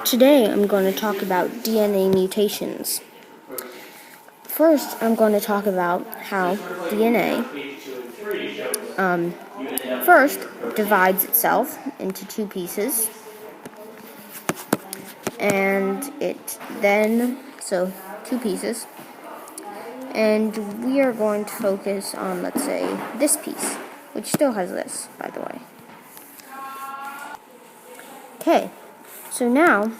Today I'm going to talk about DNA mutations. First, I'm going to talk about how DNA first divides itself into two pieces, and two pieces, and we are going to focus on, let's say, this piece, which still has this, by the way. Okay, so now,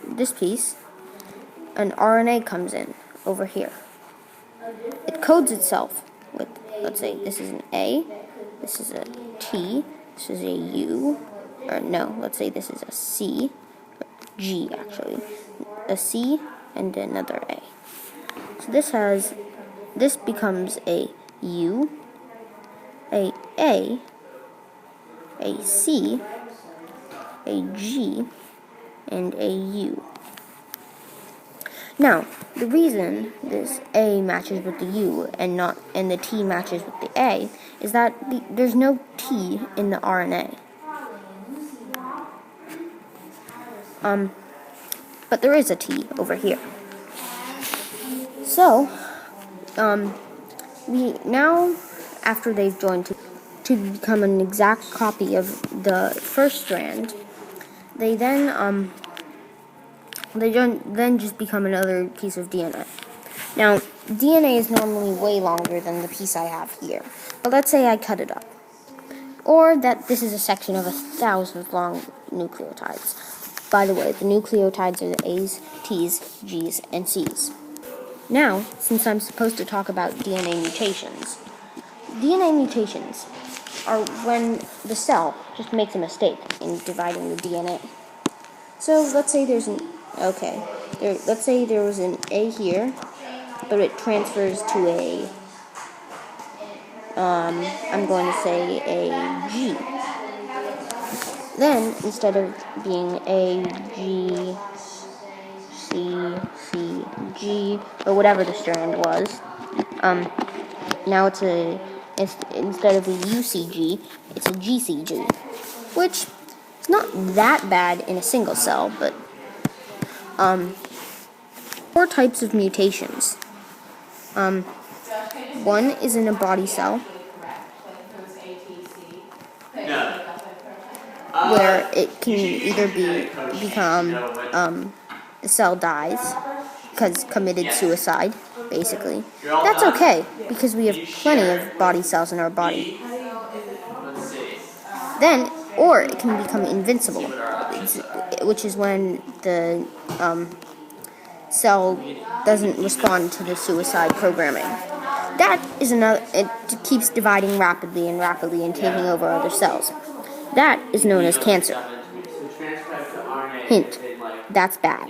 this piece, an RNA comes in over here. It codes itself with, let's say, this is an A, this is a T, this is a U, or no, let's say this is a C, G actually, a C, and another A. So this becomes a U, a C, a G, and a U. Now, the reason this A matches with the U and the T matches with the A is that there's no T in the RNA. But there is a T over here. So, we now, after they've joined to become an exact copy of the first strand, they then just become another piece of DNA. Now, DNA is normally way longer than the piece I have here, but let's say I cut it up. Or that this is a section of 1,000 long nucleotides. By the way, the nucleotides are the A's, T's, G's, and C's. Now, since I'm supposed to talk about DNA mutations are when the cell just makes a mistake in dividing the DNA. So let's say let's say there was an A here, but it transfers to I'm going to say a G. Then, instead of being A, G, C, C, G, or whatever the strand was, now instead of a UCG, it's a GCG, which is not that bad in a single cell, but, 4 types of mutations. One is in a body cell, where it can either become the cell dies because committed suicide, basically. That's okay, because we have plenty of body cells in our body. Then, or it can become invincible, which is when the cell doesn't respond to the suicide programming. That is it keeps dividing rapidly and taking over other cells. That is known as cancer. Hint, that's bad.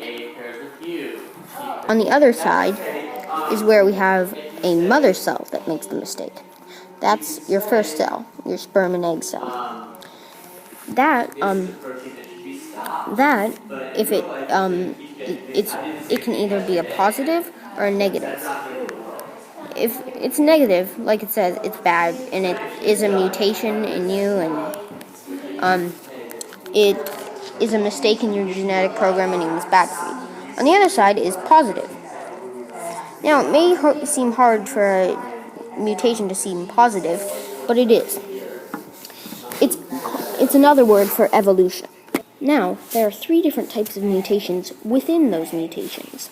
On the other side is where we have a mother cell that makes the mistake. That's your first cell, your sperm and egg cell. It can either be a positive or a negative. If it's negative, like it says, it's bad, and it is a mutation in you, and it is a mistake in your genetic programming and it's bad for you. On the other side is positive. Now, it may seem hard for a mutation to seem positive, but it is. It's another word for evolution. Now, there are 3 different types of mutations within those mutations.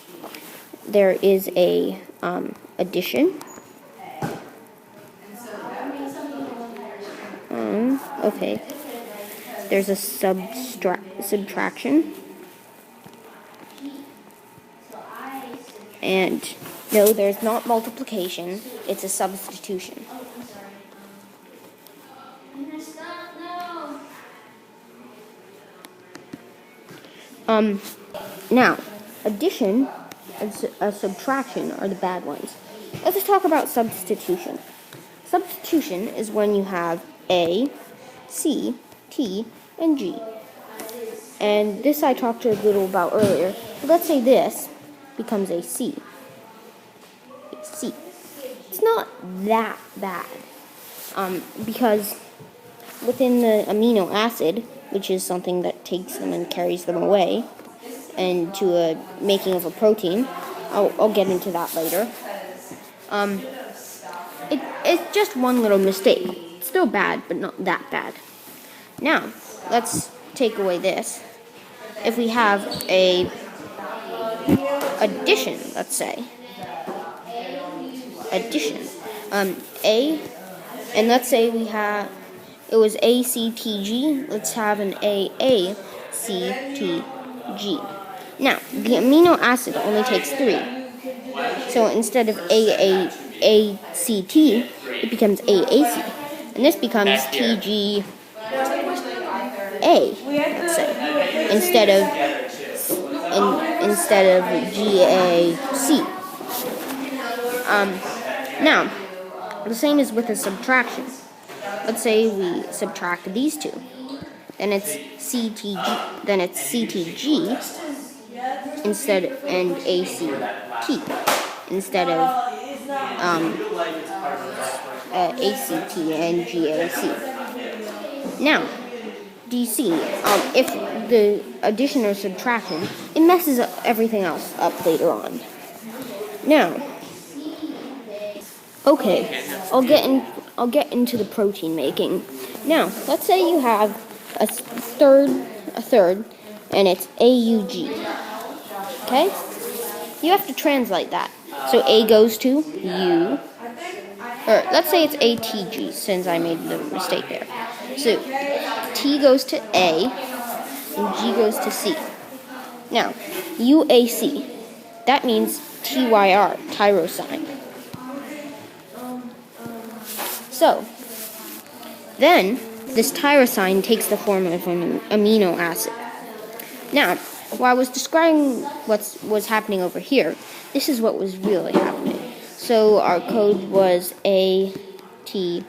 There is a addition. There's a subtraction. And no, there's not multiplication. It's a substitution. Now, addition and subtraction are the bad ones. Let's talk about substitution. Substitution is when you have A, C, T, and G. And this I talked a little about earlier. But let's say this becomes a C. It's not that bad. Because within the amino acid, which is something that takes them and carries them away and to a making of a protein. I'll get into that later. It's just one little mistake. It's still bad, but not that bad. Now, let's take away this. If we have a addition, let's say. Addition. A, and let's say it was ACTG. Let's have an AACTG. Now, the amino acid only takes 3. So instead of AACT, it becomes AAC. And this becomes TGA, let's say, instead of GAC. Now, the same is with a subtraction. Let's say we subtract these two. Then it's CTG instead and ACT instead of ACT and GAC. Now, do you see? If the addition or subtraction, it messes up everything else up later on. Now, okay, I'll get into the protein making. Now, let's say you have a third, and it's AUG. Okay? You have to translate that. So A goes to U, or let's say it's ATG, since I made the mistake there. So T goes to A, and G goes to C. Now, UAC, that means TYR, tyrosine. So, then, this tyrosine takes the form of an amino acid. Now, while I was describing what was happening over here, this is what was really happening. So, our code was ATG,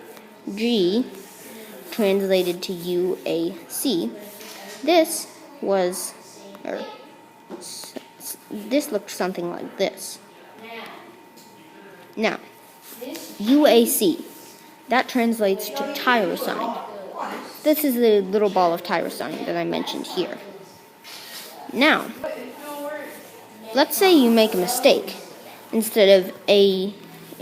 translated to UAC. This looked something like this. Now, UAC, that translates to tyrosine. This is the little ball of tyrosine that I mentioned here. Now, let's say you make a mistake. Instead of AUG,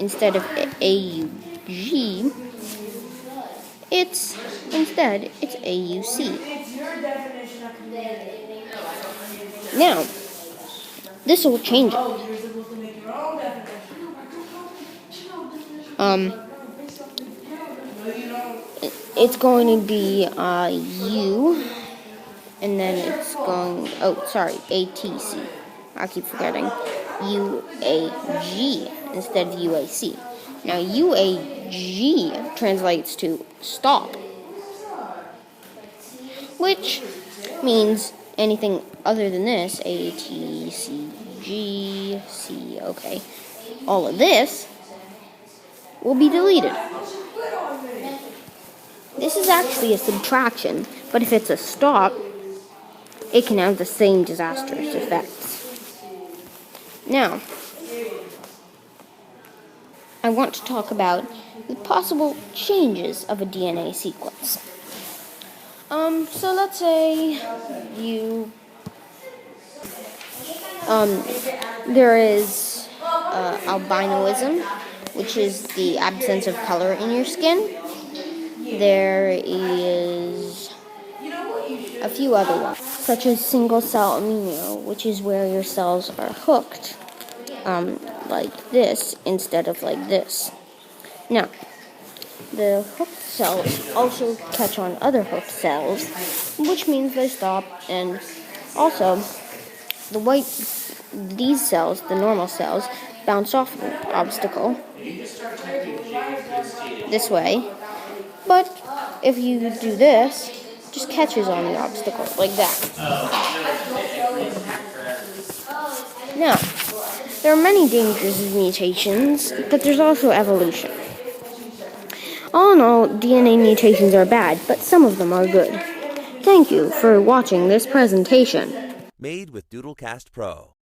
it's AUC. Now, this will change it. It's going to be U, and then it's going, ATC. I keep forgetting. UAG instead of UAC. Now, UAG translates to stop, which means anything other than this, ATCGC, okay, all of this will be deleted. This is actually a subtraction, but if it's a stop, it can have the same disastrous effects. Now, I want to talk about the possible changes of a DNA sequence. So let's say there is albinoism, which is the absence of color in your skin. There is a few other ones, such as single-cell amino, which is where your cells are hooked, like this, instead of like this. Now, the hooked cells also catch on other hooked cells, which means they stop, and also, these cells, the normal cells, bounce off the obstacle this way. But if you do this, it just catches on the obstacle, like that. Now, there are many dangers of mutations, but there's also evolution. All in all, DNA mutations are bad, but some of them are good. Thank you for watching this presentation. Made with Doodlecast Pro.